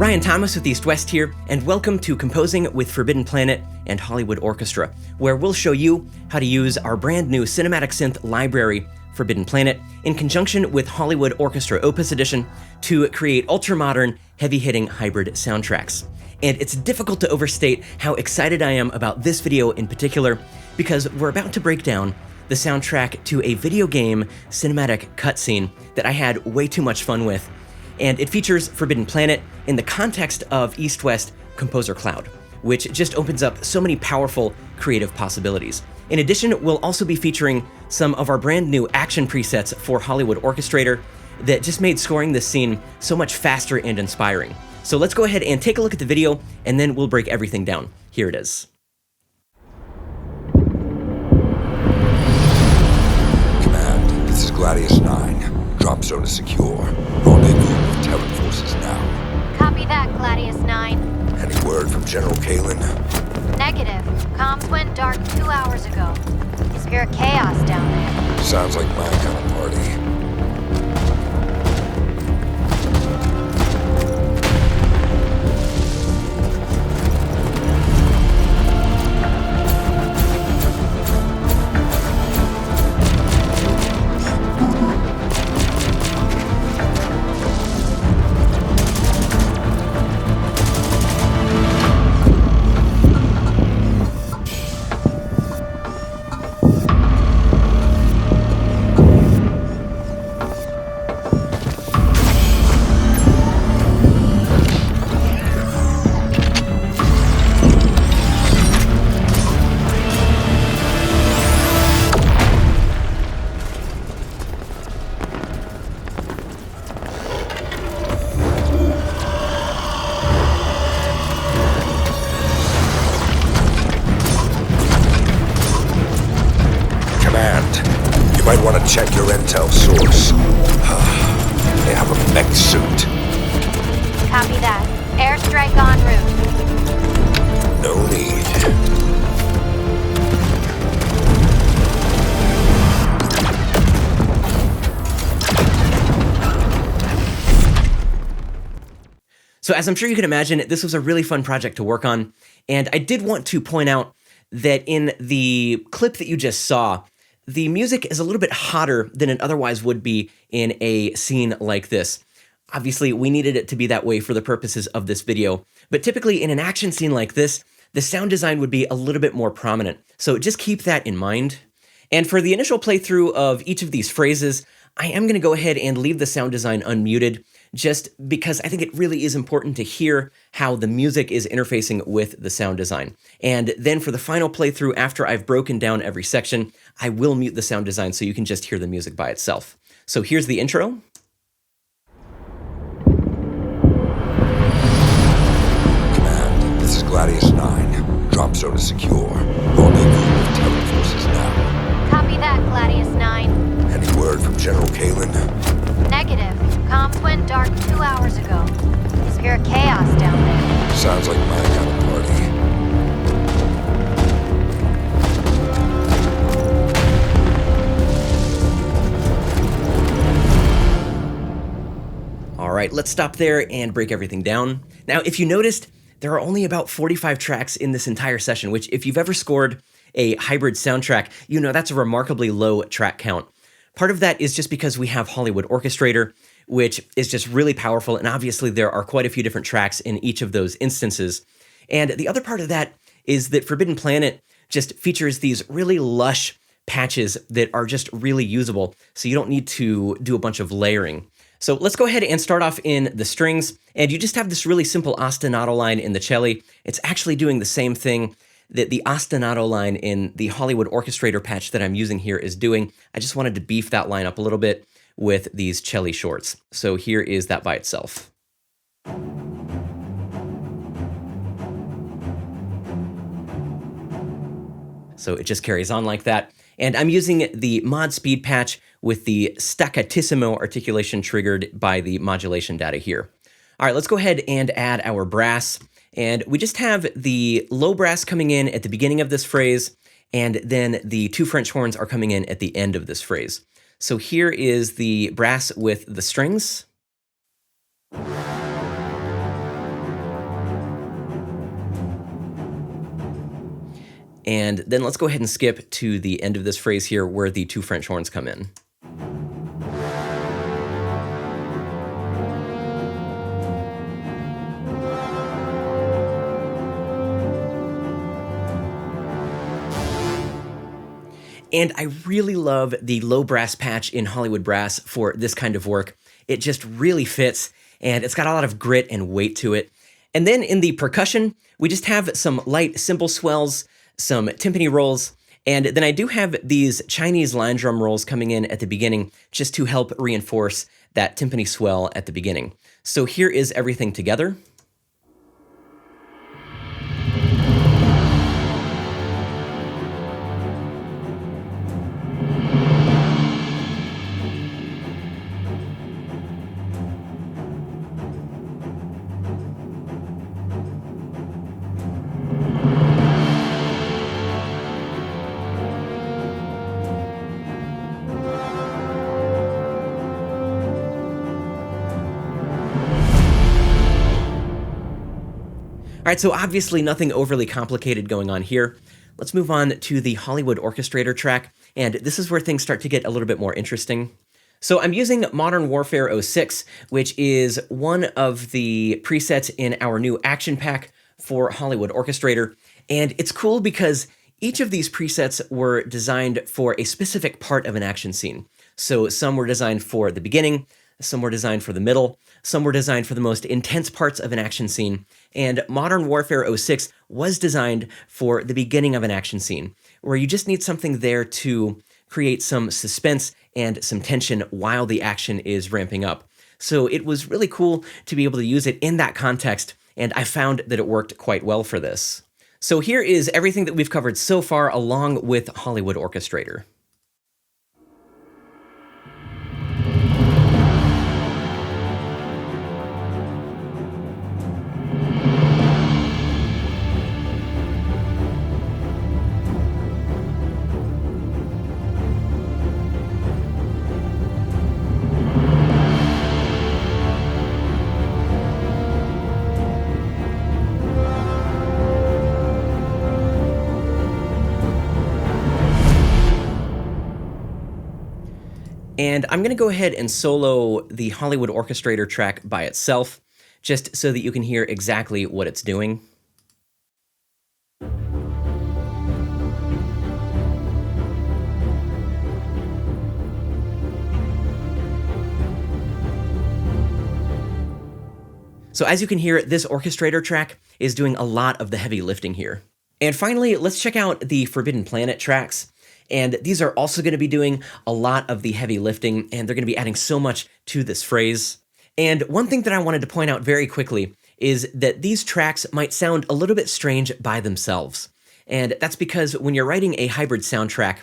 Ryan Thomas with EastWest here, and welcome to Composing with Forbidden Planet and Hollywood Orchestra, where we'll show you how to use our brand new cinematic synth library, Forbidden Planet, in conjunction with Hollywood Orchestra Opus Edition to create ultra-modern, heavy-hitting hybrid soundtracks. And it's difficult to overstate how excited I am about this video in particular, because we're about to break down the soundtrack to a video game cinematic cutscene that I had way too much fun with. And it features Forbidden Planet in the context of EastWest ComposerCloud, which just opens up so many powerful creative possibilities. In addition, we'll also be featuring some of our brand new action presets for Hollywood Orchestrator that just made scoring this scene so much faster and inspiring. So let's go ahead and take a look at the video, and then we'll break everything down. Here it is. Command, this is Gladius 9. Drop zone is secure. Rendezvous with Terran forces now. Copy that, Gladius 9. Any word from General Kalen? Negative. Comms went dark 2 hours ago. Is pure chaos down there. Sounds like my kind of party. You might want to check your intel source. They have a mech suit. Copy that. Airstrike en route. No need. So as I'm sure you can imagine, this was a really fun project to work on, and I did want to point out that in the clip that you just saw, the music is a little bit hotter than it otherwise would be in a scene like this. Obviously, we needed it to be that way for the purposes of this video, but typically in an action scene like this, the sound design would be a little bit more prominent. So just keep that in mind. And for the initial playthrough of each of these phrases, I am going to go ahead and leave the sound design unmuted, just because I think it really is important to hear how the music is interfacing with the sound design. And then for the final playthrough, after I've broken down every section, I will mute the sound design so you can just hear the music by itself. So here's the intro. Command, this is Gladius 9. Drop zone is secure. Rendezvous with Terran forces now. Copy that, Gladius 9. Any word from General Kalen? Negative. Comms went dark 2 hours ago. Is pure chaos down there. Sounds like my kind of party. All right, let's stop there and break everything down. Now, if you noticed, there are only about 45 tracks in this entire session, which if you've ever scored a hybrid soundtrack, you know that's a remarkably low track count. Part of that is just because we have Hollywood Orchestrator, which is just really powerful, and obviously there are quite a few different tracks in each of those instances. And the other part of that is that Forbidden Planet just features these really lush patches that are just really usable, so you don't need to do a bunch of layering. So let's go ahead and start off in the strings, and you just have this really simple ostinato line in the cello. It's actually doing the same thing that the ostinato line in the Hollywood Orchestrator patch that I'm using here is doing. I just wanted to beef that line up a little bit with these cello shorts. So here is that by itself. So it just carries on like that. And I'm using the mod speed patch with the staccatissimo articulation triggered by the modulation data here. All right, let's go ahead and add our brass. And we just have the low brass coming in at the beginning of this phrase, and then the two French horns are coming in at the end of this phrase. So here is the brass with the strings. And then let's go ahead and skip to the end of this phrase here where the 2 French horns come in. And I really love the low brass patch in Hollywood Brass for this kind of work. It just really fits, and it's got a lot of grit and weight to it. And then in the percussion, we just have some light cymbal swells, some timpani rolls, and then I do have these Chinese line drum rolls coming in at the beginning just to help reinforce that timpani swell at the beginning. So here is everything together. All right, so obviously nothing overly complicated going on here. Let's move on to the Hollywood Orchestrator track, and this is where things start to get a little bit more interesting. So I'm using Modern Warfare 06, which is one of the presets in our new action pack for Hollywood Orchestrator, and it's cool because each of these presets were designed for a specific part of an action scene. So some were designed for the beginning, some were designed for the middle, some were designed for the most intense parts of an action scene, and Modern Warfare 06 was designed for the beginning of an action scene, where you just need something there to create some suspense and some tension while the action is ramping up. So it was really cool to be able to use it in that context, and I found that it worked quite well for this. So here is everything that we've covered so far along with Hollywood Orchestrator. And I'm going to go ahead and solo the Hollywood Orchestrator track by itself, just so that you can hear exactly what it's doing. So as you can hear, this orchestrator track is doing a lot of the heavy lifting here. And finally, let's check out the Forbidden Planet tracks. And these are also going to be doing a lot of the heavy lifting, and they're going to be adding so much to this phrase. And one thing that I wanted to point out very quickly is that these tracks might sound a little bit strange by themselves. And that's because when you're writing a hybrid soundtrack,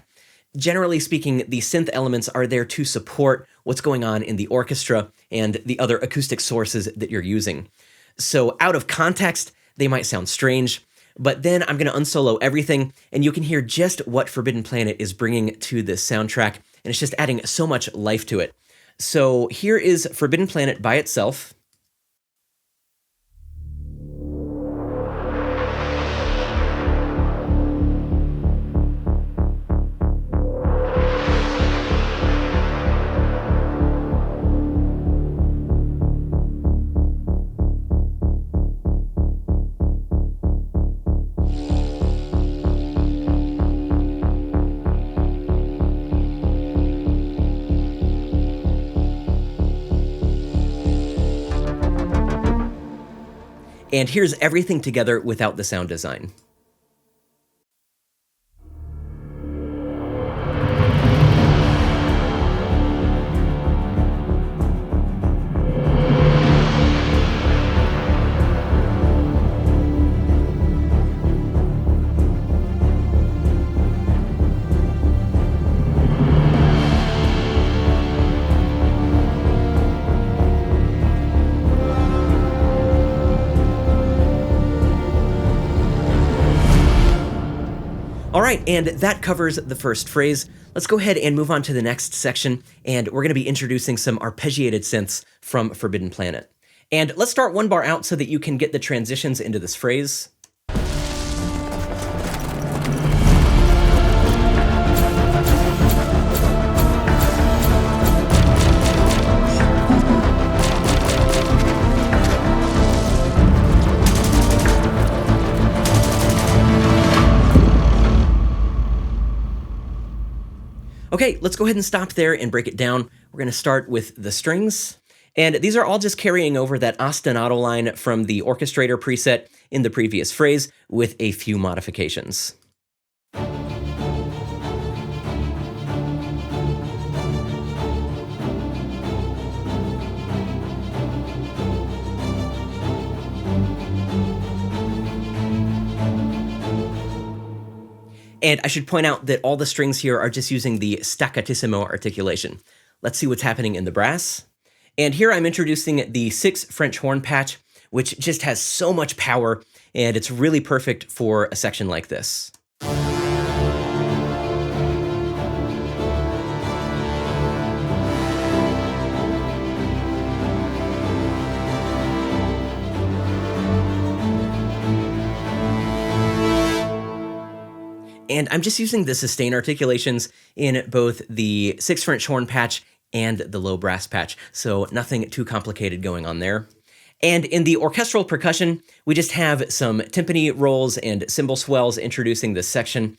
generally speaking, the synth elements are there to support what's going on in the orchestra and the other acoustic sources that you're using. So out of context, they might sound strange, but then I'm going to unsolo everything, and you can hear just what Forbidden Planet is bringing to this soundtrack, and it's just adding so much life to it. So here is Forbidden Planet by itself. And here's everything together without the sound design. All right, and that covers the first phrase. Let's go ahead and move on to the next section, and we're going to be introducing some arpeggiated synths from Forbidden Planet. And let's start one bar out so that you can get the transitions into this phrase. Okay, let's go ahead and stop there and break it down. We're going to start with the strings. And these are all just carrying over that ostinato line from the Orchestrator preset in the previous phrase with a few modifications. And I should point out that all the strings here are just using the staccatissimo articulation. Let's see what's happening in the brass. And here I'm introducing the 6 French horn patch, which just has so much power, and it's really perfect for a section like this. And I'm just using the sustain articulations in both the 6 French horn patch and the low brass patch, so nothing too complicated going on there. And in the orchestral percussion, we just have some timpani rolls and cymbal swells introducing this section.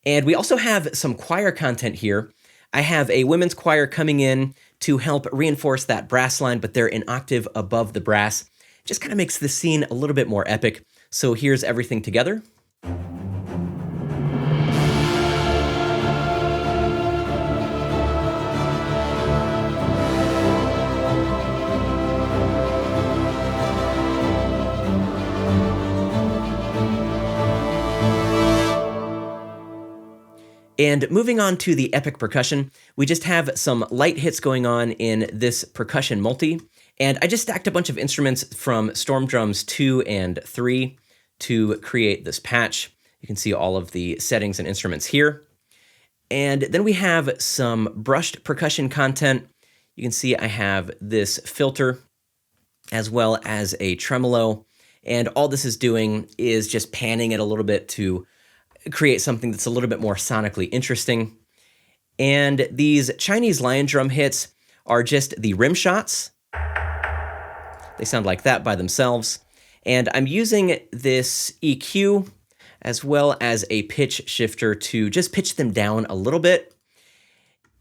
And we also have some choir content here. I have a women's choir coming in to help reinforce that brass line, but they're an octave above the brass. Just kind of makes the scene a little bit more epic. So here's everything together. And moving on to the epic percussion, we just have some light hits going on in this percussion multi. And I just stacked a bunch of instruments from Storm Drums 2 and 3 to create this patch. You can see all of the settings and instruments here. And then we have some brushed percussion content. You can see I have this filter as well as a tremolo. And all this is doing is just panning it a little bit to create something that's a little bit more sonically interesting. And these Chinese lion drum hits are just the rim shots. They sound like that by themselves. And I'm using this EQ as well as a pitch shifter to just pitch them down a little bit.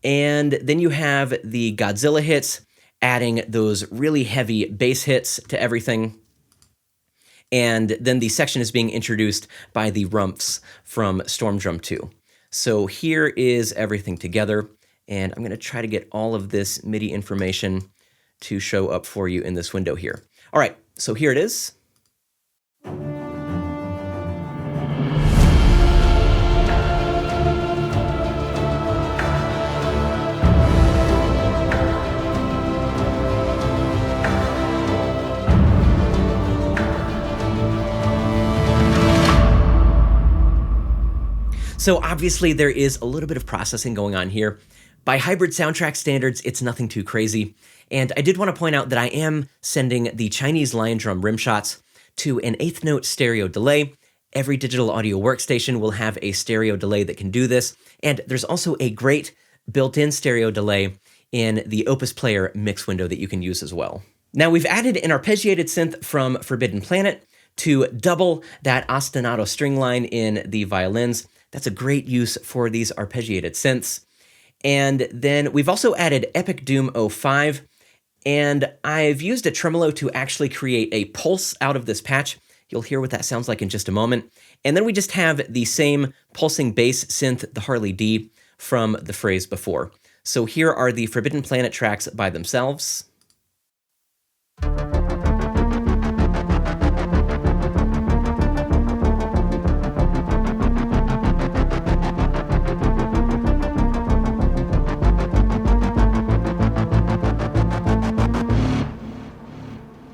And then you have the Godzilla hits, adding those really heavy bass hits to everything. And then the section is being introduced by the rumps from Storm Drum 2. So here is everything together, and I'm going to try to get all of this MIDI information to show up for you in this window here. All right, so here it is. So obviously there is a little bit of processing going on here. By hybrid soundtrack standards, it's nothing too crazy. And I did want to point out that I am sending the Chinese lion drum rim shots to an 1/8 note stereo delay. Every digital audio workstation will have a stereo delay that can do this. And there's also a great built-in stereo delay in the Opus Player mix window that you can use as well. Now we've added an arpeggiated synth from Forbidden Planet to double that ostinato string line in the violins. That's a great use for these arpeggiated synths. And then we've also added Epic Doom 05, and I've used a tremolo to actually create a pulse out of this patch. You'll hear what that sounds like in just a moment. And then we just have the same pulsing bass synth, the Harley D, from the phrase before. So here are the Forbidden Planet tracks by themselves.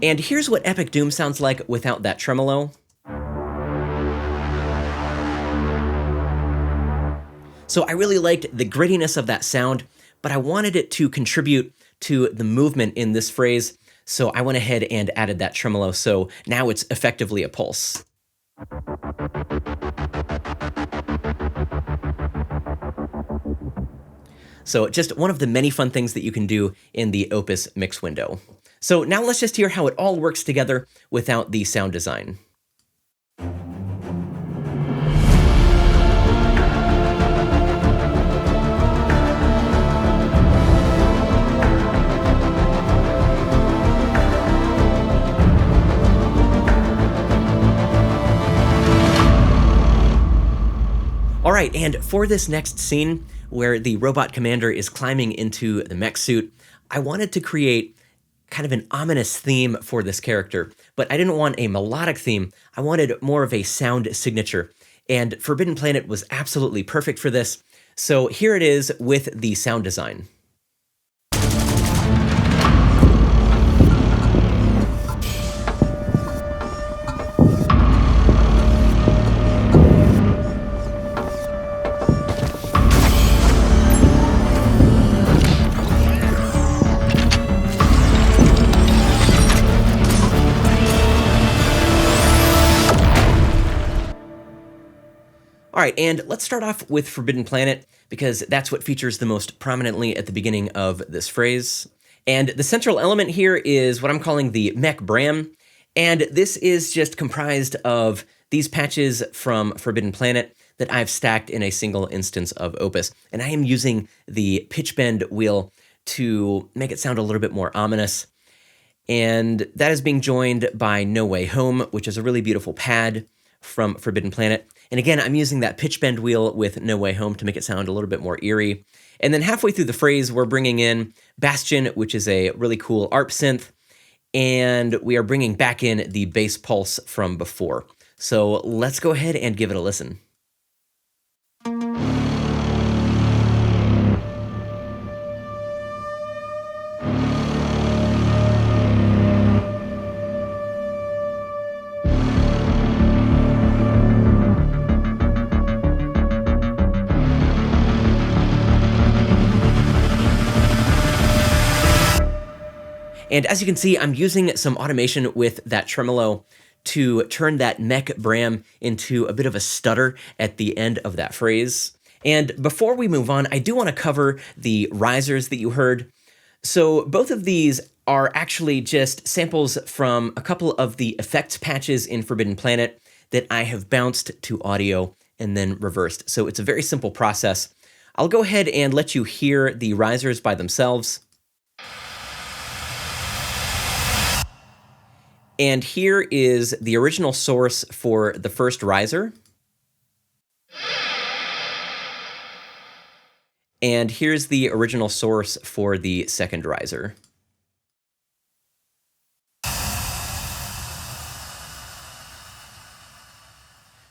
And here's what Epic Doom sounds like without that tremolo. So I really liked the grittiness of that sound, but I wanted it to contribute to the movement in this phrase, so I went ahead and added that tremolo, so now it's effectively a pulse. So just one of the many fun things that you can do in the Opus mix window. So now let's just hear how it all works together without the sound design. All right, and for this next scene, where the robot commander is climbing into the mech suit, I wanted to create kind of an ominous theme for this character, but I didn't want a melodic theme. I wanted more of a sound signature, and Forbidden Planet was absolutely perfect for this. So here it is with the sound design. All right, and let's start off with Forbidden Planet, because that's what features the most prominently at the beginning of this phrase. And the central element here is what I'm calling the mech bram, and this is just comprised of these patches from Forbidden Planet that I've stacked in a single instance of Opus. And I am using the pitch bend wheel to make it sound a little bit more ominous. And that is being joined by No Way Home, which is a really beautiful pad from Forbidden Planet. And again, I'm using that pitch bend wheel with No Way Home to make it sound a little bit more eerie. And then halfway through the phrase, we're bringing in Bastion, which is a really cool ARP synth, and we are bringing back in the bass pulse from before. So let's go ahead and give it a listen. And as you can see, I'm using some automation with that tremolo to turn that mech bram into a bit of a stutter at the end of that phrase. And before we move on, I do want to cover the risers that you heard. So both of these are actually just samples from a couple of the effects patches in Forbidden Planet that I have bounced to audio and then reversed. So it's a very simple process. I'll go ahead and let you hear the risers by themselves. And here is the original source for the first riser. And here's the original source for the second riser.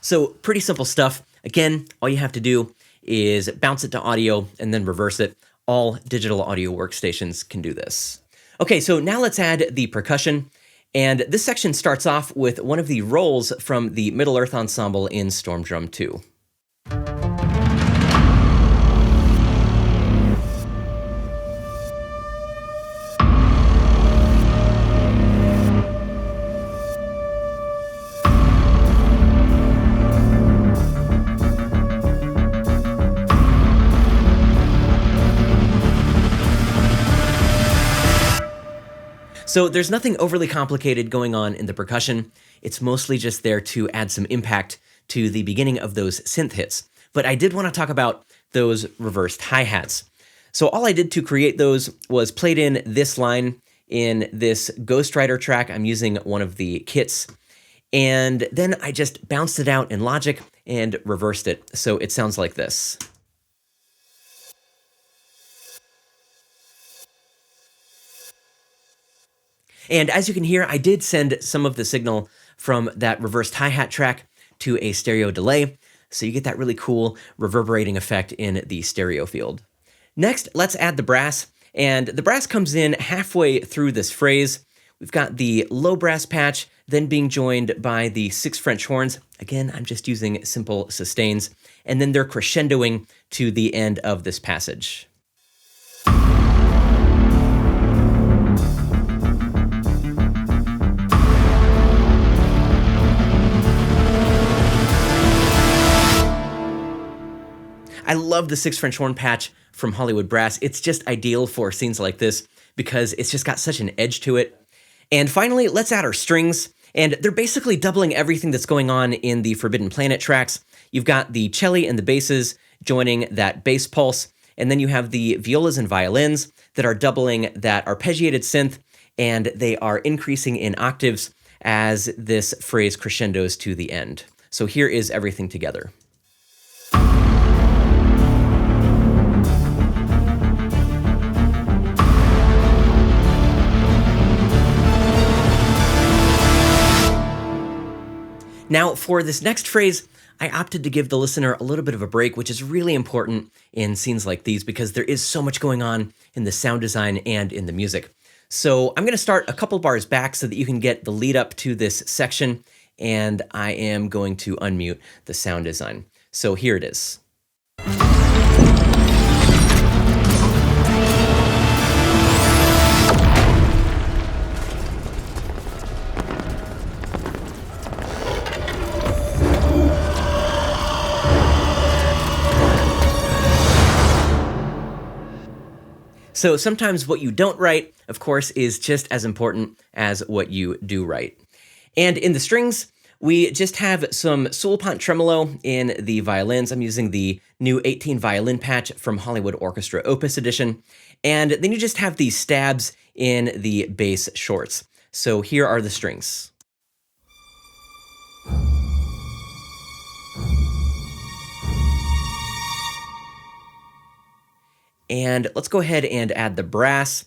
So pretty simple stuff. Again, all you have to do is bounce it to audio and then reverse it. All digital audio workstations can do this. Okay, so now let's add the percussion. And this section starts off with one of the rolls from the Middle Earth Ensemble in Storm Drum 2. So there's nothing overly complicated going on in the percussion. It's mostly just there to add some impact to the beginning of those synth hits. But I did want to talk about those reversed hi-hats. So all I did to create those was played in this line in this Ghost Rider track. I'm using one of the kits. And then I just bounced it out in Logic and reversed it. So it sounds like this. And as you can hear, I did send some of the signal from that reversed hi-hat track to a stereo delay, so you get that really cool reverberating effect in the stereo field. Next, let's add the brass, and the brass comes in halfway through this phrase. We've got the low brass patch, then being joined by the 6 French horns. Again, I'm just using simple sustains, and then they're crescendoing to the end of this passage. I love the 6 French horn patch from Hollywood Brass. It's just ideal for scenes like this because it's just got such an edge to it. And finally, let's add our strings. And they're basically doubling everything that's going on in the Forbidden Planet tracks. You've got the cello and the basses joining that bass pulse. And then you have the violas and violins that are doubling that arpeggiated synth. And they are increasing in octaves as this phrase crescendos to the end. So here is everything together. Now, for this next phrase, I opted to give the listener a little bit of a break, which is really important in scenes like these because there is so much going on in the sound design and in the music. So I'm going to start a couple bars back so that you can get the lead up to this section, and I am going to unmute the sound design. So here it is. So sometimes what you don't write, of course, is just as important as what you do write. And in the strings, we just have some Sulpant tremolo in the violins. I'm using the new 18 violin patch from Hollywood Orchestra Opus Edition. And then you just have these stabs in the bass shorts. So here are the strings. And let's go ahead and add the brass.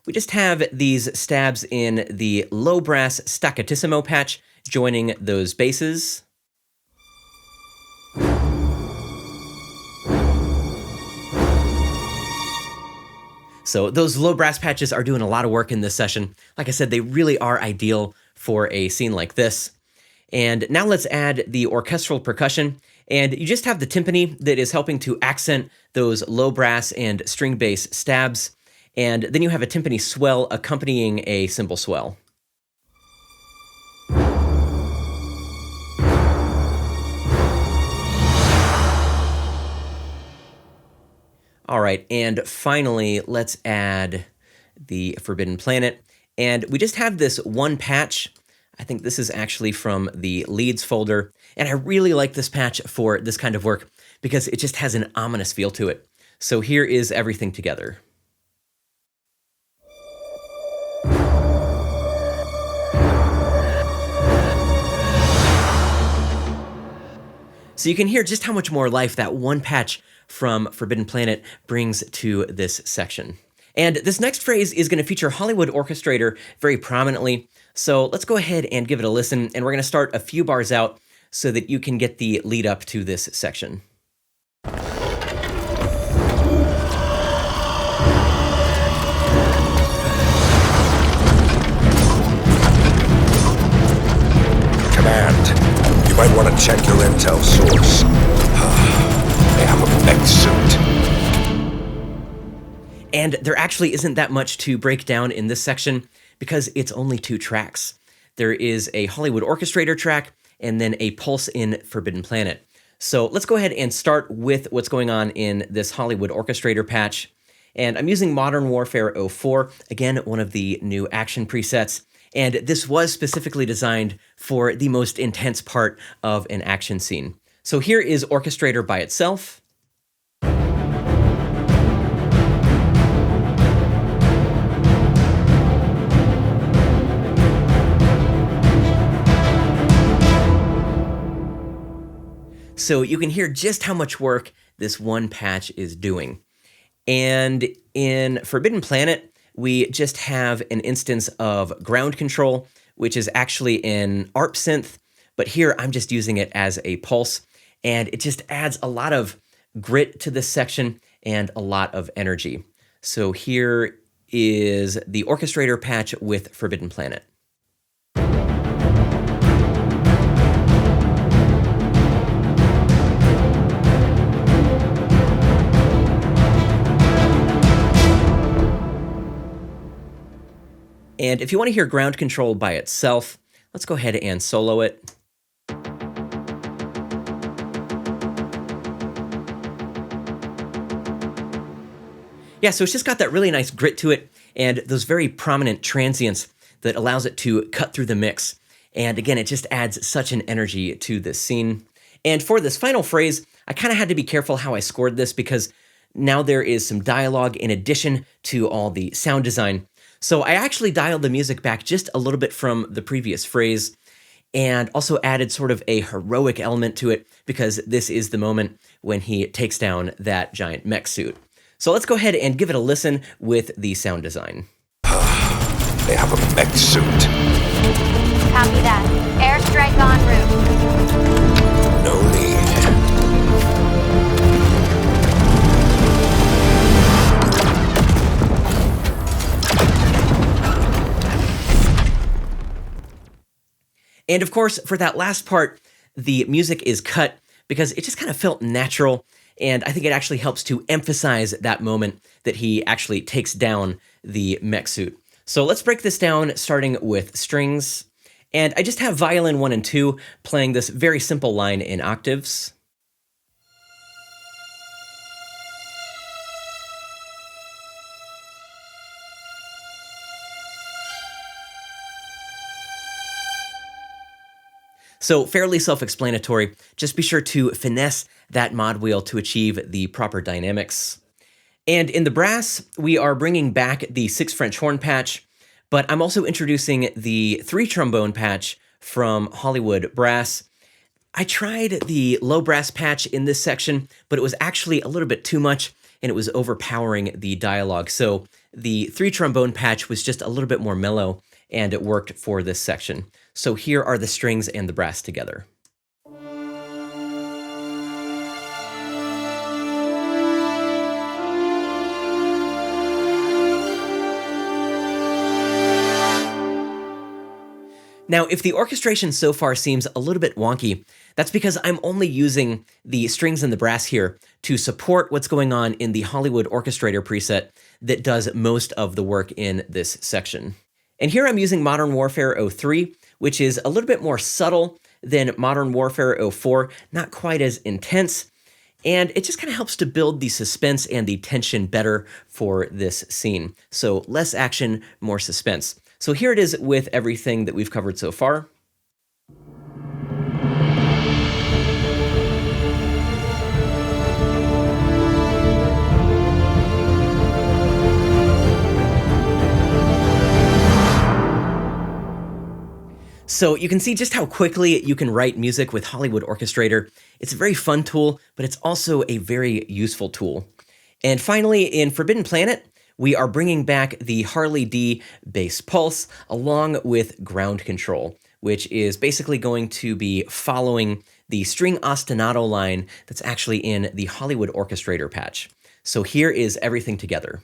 We just have these stabs in the low brass staccatissimo patch joining those basses. So those low brass patches are doing a lot of work in this session. Like I said, they really are ideal for a scene like this. And now let's add the orchestral percussion. And you just have the timpani that is helping to accent those low brass and string bass stabs. And then you have a timpani swell accompanying a cymbal swell. All right, and finally, let's add the Forbidden Planet. And we just have this one patch. I think this is actually from the leads folder. And I really like this patch for this kind of work because it just has an ominous feel to it. So here is everything together. So you can hear just how much more life that one patch from Forbidden Planet brings to this section. And this next phrase is going to feature Hollywood Orchestrator very prominently. So let's go ahead and give it a listen, and we're going to start a few bars out so that you can get the lead up to this section. Command, you might want to check your intel source. They have a mech suit. And there actually isn't that much to break down in this section because it's only 2 tracks. There is a Hollywood Orchestrator track and then a pulse in Forbidden Planet. So let's go ahead and start with what's going on in this Hollywood Orchestrator patch. And I'm using Modern Warfare 04, again, one of the new action presets. And this was specifically designed for the most intense part of an action scene. So here is Orchestrator by itself. So you can hear just how much work this one patch is doing. And in Forbidden Planet, we just have an instance of ground control, which is actually an ARP synth, but here I'm just using it as a pulse, and it just adds a lot of grit to this section and a lot of energy. So here is the Orchestrator patch with Forbidden Planet. And if you want to hear ground control by itself, let's go ahead and solo it. Yeah, so it's just got that really nice grit to it and those very prominent transients that allows it to cut through the mix. And again, it just adds such an energy to this scene. And for this final phrase, I kind of had to be careful how I scored this because now there is some dialogue in addition to all the sound design. So I actually dialed the music back just a little bit from the previous phrase and also added sort of a heroic element to it because this is the moment when he takes down that giant mech suit. So let's go ahead and give it a listen with the sound design. They have a mech suit. Copy that. Airstrike en route. And of course, for that last part, the music is cut because it just kind of felt natural, and I think it actually helps to emphasize that moment that he actually takes down the mech suit. So let's break this down, starting with strings. And I just have violin 1 and 2 playing this very simple line in octaves. So fairly self-explanatory, just be sure to finesse that mod wheel to achieve the proper dynamics. And in the brass, we are bringing back the 6 French horn patch, but I'm also introducing the 3 trombone patch from Hollywood Brass. I tried the low brass patch in this section, but it was actually a little bit too much, and it was overpowering the dialogue. So the 3 trombone patch was just a little bit more mellow, and it worked for this section. So here are the strings and the brass together. Now, if the orchestration so far seems a little bit wonky, that's because I'm only using the strings and the brass here to support what's going on in the Hollywood Orchestrator preset that does most of the work in this section. And here I'm using Modern Warfare 03, which is a little bit more subtle than Modern Warfare 04, not quite as intense, and it just kind of helps to build the suspense and the tension better for this scene. So less action, more suspense. So here it is with everything that we've covered so far. So you can see just how quickly you can write music with Hollywood Orchestrator. It's a very fun tool, but it's also a very useful tool. And finally, in Forbidden Planet, we are bringing back the Harley D bass pulse along with ground control, which is basically going to be following the string ostinato line that's actually in the Hollywood Orchestrator patch. So here is everything together.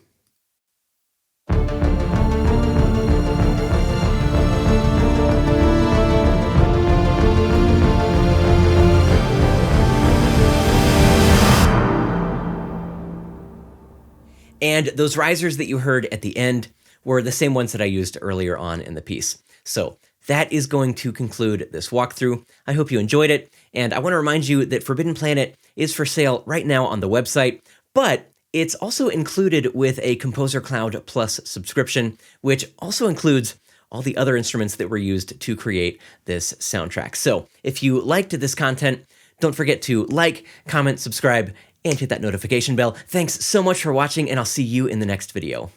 And those risers that you heard at the end were the same ones that I used earlier on in the piece. So that is going to conclude this walkthrough. I hope you enjoyed it, and I want to remind you that Forbidden Planet is for sale right now on the website, but it's also included with a ComposerCloud Plus subscription, which also includes all the other instruments that were used to create this soundtrack. So if you liked this content, don't forget to like, comment, subscribe, and hit that notification bell. Thanks so much for watching, and I'll see you in the next video.